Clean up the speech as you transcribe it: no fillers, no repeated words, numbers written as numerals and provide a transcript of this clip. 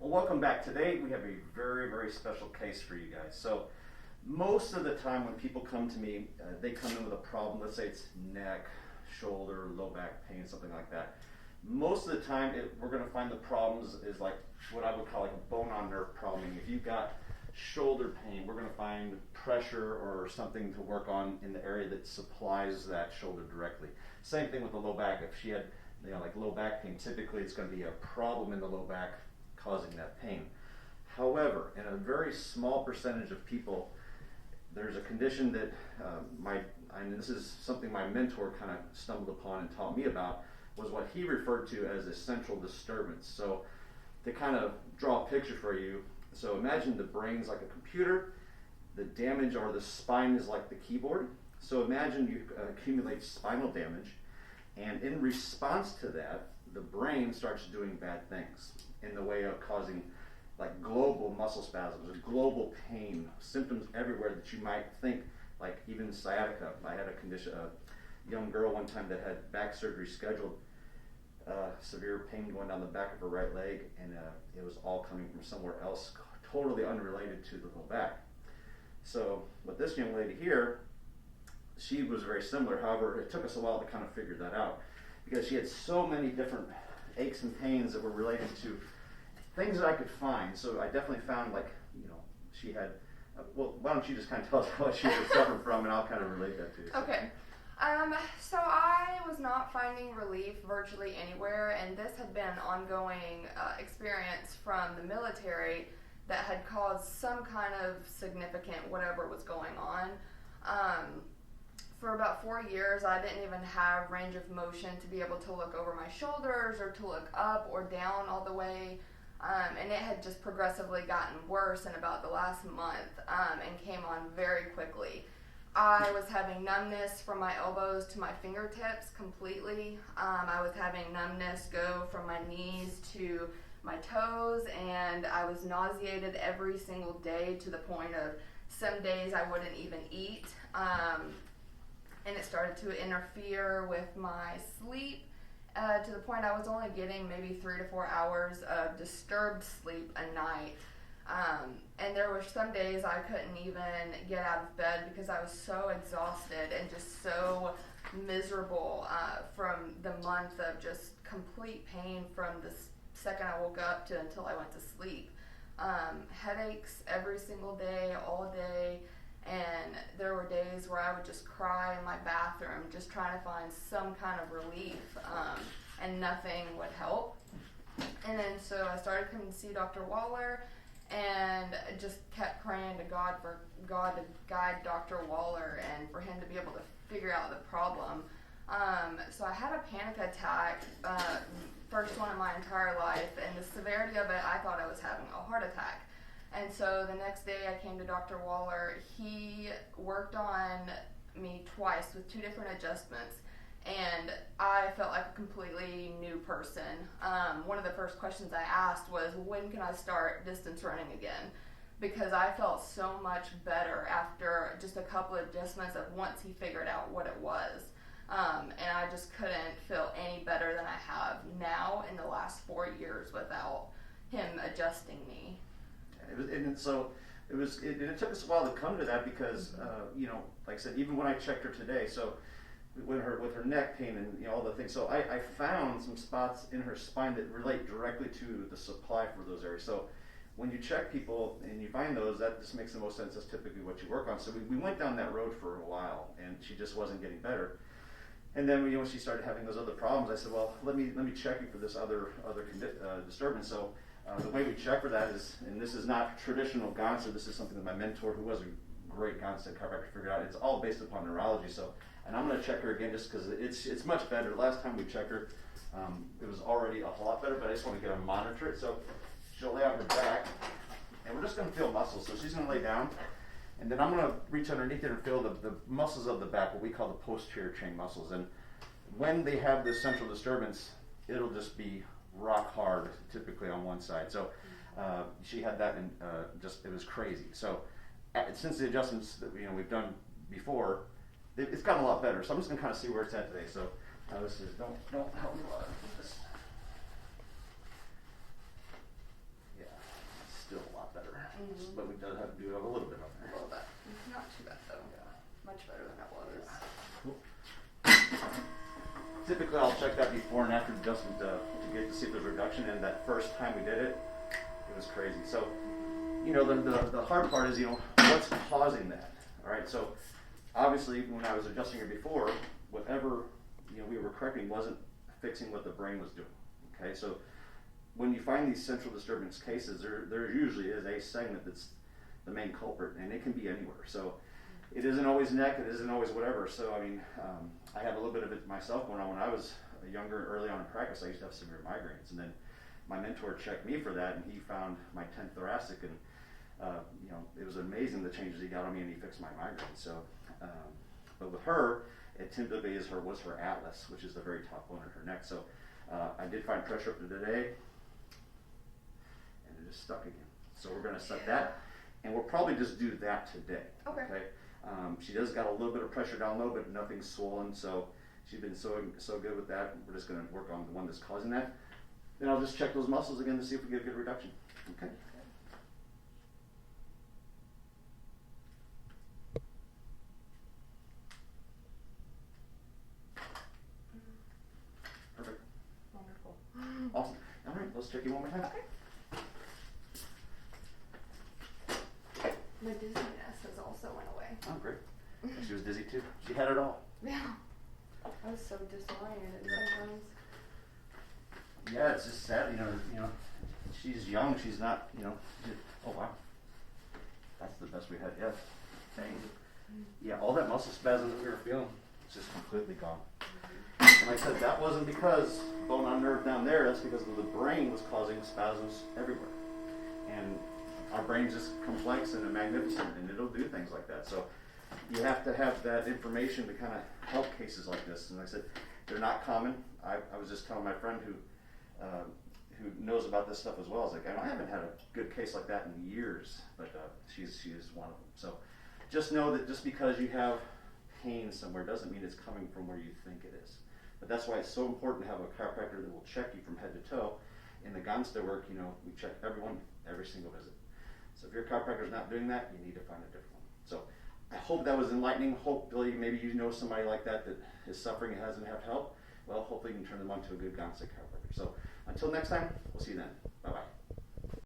Well, welcome back. Today we have a very, very special case for you guys. So most of the time when people come to me, they come in with a problem. Let's say it's neck, shoulder, low back pain, something like that. Most of the time we're going to find the problems is like what I would call like a bone on nerve problem. If you've got shoulder pain, we're going to find pressure or something to work on in the area that supplies that shoulder directly. Same thing with the low back. If she had like low back pain, typically it's going to be a problem in the low back causing that pain. However, in a very small percentage of people, there's a condition that and this is something my mentor kind of stumbled upon and taught me about, was what he referred to as a central disturbance. So to kind of draw a picture for you, so imagine the brain's like a computer, the damage or the spine is like the keyboard. So imagine you accumulate spinal damage, and in response to that, the brain starts doing bad things in the way of causing like global muscle spasms, global pain, symptoms everywhere that you might think, like even sciatica. I had a young girl one time that had back surgery scheduled, severe pain going down the back of her right leg, and it was all coming from somewhere else, totally unrelated to the low back. So with this young lady here, she was very similar. However, it took us a while to kind of figure that out, because she had so many different aches and pains that were related to things that I could find. So I definitely found, like, she had, well, why don't you just kind of tell us what she was suffering from, and I'll kind of relate that to you. Okay. So I was not finding relief virtually anywhere, and this had been an ongoing experience from the military that had caused some kind of significant whatever was going on. For about 4 years, I didn't even have range of motion to be able to look over my shoulders or to look up or down all the way. And it had just progressively gotten worse in about the last month and came on very quickly. I was having numbness from my elbows to my fingertips completely. I was having numbness go from my knees to my toes, and I was nauseated every single day to the point of some days I wouldn't even eat. And it started to interfere with my sleep to the point I was only getting maybe 3 to 4 hours of disturbed sleep a night. And there were some days I couldn't even get out of bed because I was so exhausted and just so miserable from the month of just complete pain from the second I woke up to until I went to sleep. Headaches every single day, all day. And there were days where I would just cry in my bathroom just trying to find some kind of relief, and nothing would help. And then so I started coming to see Dr. Waller, and just kept praying to God for God to guide Dr. Waller and for him to be able to figure out the problem. So I had a panic attack, first one in my entire life, and the severity of it, I thought I was having a heart attack. And so the next day I came to Dr. Waller. He worked on me twice with 2 different adjustments, and I felt like a completely new person. One of the first questions I asked was, when can I start distance running again? Because I felt so much better after just a couple of adjustments of once he figured out what it was. And I just couldn't feel any better than I have now in the last 4 years without him adjusting me. It took us a while to come to that because, like I said, even when I checked her today, so with her neck pain and all the things, so I found some spots in her spine that relate directly to the supply for those areas. So when you check people and you find those, that just makes the most sense. That's typically what you work on. So we went down that road for a while, and she just wasn't getting better. And then when she started having those other problems, I said, well, let me check you for this other disturbance. So the way we check for that is, and this is not traditional Gonstead, this is something that my mentor, who was a great Gonstead chiropractor, figured out. It's all based upon neurology. So, and I'm going to check her again just because it's much better. Last time we checked her, it was already a whole lot better, but I just want to get her monitor it. So she'll lay on her back, and we're just going to feel muscles. So she's going to lay down, and then I'm going to reach underneath it and feel the muscles of the back, what we call the posterior chain muscles. And when they have this central disturbance, it'll just be rock hard, typically on one side. So she had that, and it was crazy. So since the adjustments that we've done before, it's gotten a lot better. So I'm just gonna kind of see where it's at today. So this is don't help me a lot. Yeah. typically I'll check that before and after adjustment to get to see if there's a reduction. And that first time we did it, it was crazy. So, you know, the hard part is, you know, what's causing that? All right, so obviously when I was adjusting her before, whatever, you know, we were correcting wasn't fixing what the brain was doing. Okay, so when you find these central disturbance cases, there usually is a segment that's the main culprit, and it can be anywhere. So it isn't always neck, it isn't always whatever. So I mean, I had a little bit of it myself going on when I was younger, early on in practice. I used to have severe migraines, and then my mentor checked me for that, and he found my 10th thoracic, and you know, it was amazing the changes he got on me, and he fixed my migraine. So, but with her, it typically was her atlas, which is the very top one in her neck. So I did find pressure up to today, and it is stuck again. So we're going to set that, and we'll probably just do that today. Okay. She does got a little bit of pressure down low, but nothing's swollen. So she's been so good with that. We're just going to work on the one that's causing that. Then I'll just check those muscles again to see if we get a good reduction. Okay. Perfect. Wonderful. Awesome. All right, let's check you one more time. Okay. My dizziness has also went away. Oh, great. She was dizzy too. She had it all. Yeah. I was so disoriented sometimes. Yeah, it's just sad, you know, she's young, she's not, you know, oh wow. That's the best we had yet. Dang. Yeah, all that muscle spasm that we were feeling, it's just completely gone. And like I said, that wasn't because bone on nerve down there, that's because the brain was causing spasms everywhere. And our brain's just complex and magnificent, and it'll do things like that. So you have to have that information to kind of help cases like this. And like I said, they're not common. I was just telling my friend who knows about this stuff as well. I was like, I haven't had a good case like that in years, but she is one of them. So just know that just because you have pain somewhere doesn't mean it's coming from where you think it is. But that's why it's so important to have a chiropractor that will check you from head to toe. In the Gonstead work, you know, we check everyone every single visit. So if your chiropractor is not doing that, you need to find a different one. So I hope that was enlightening. Hopefully maybe you know somebody like that that is suffering and hasn't had help. Well, hopefully you can turn them on to a good Gonstead chiropractor. So until next time, we'll see you then. Bye-bye.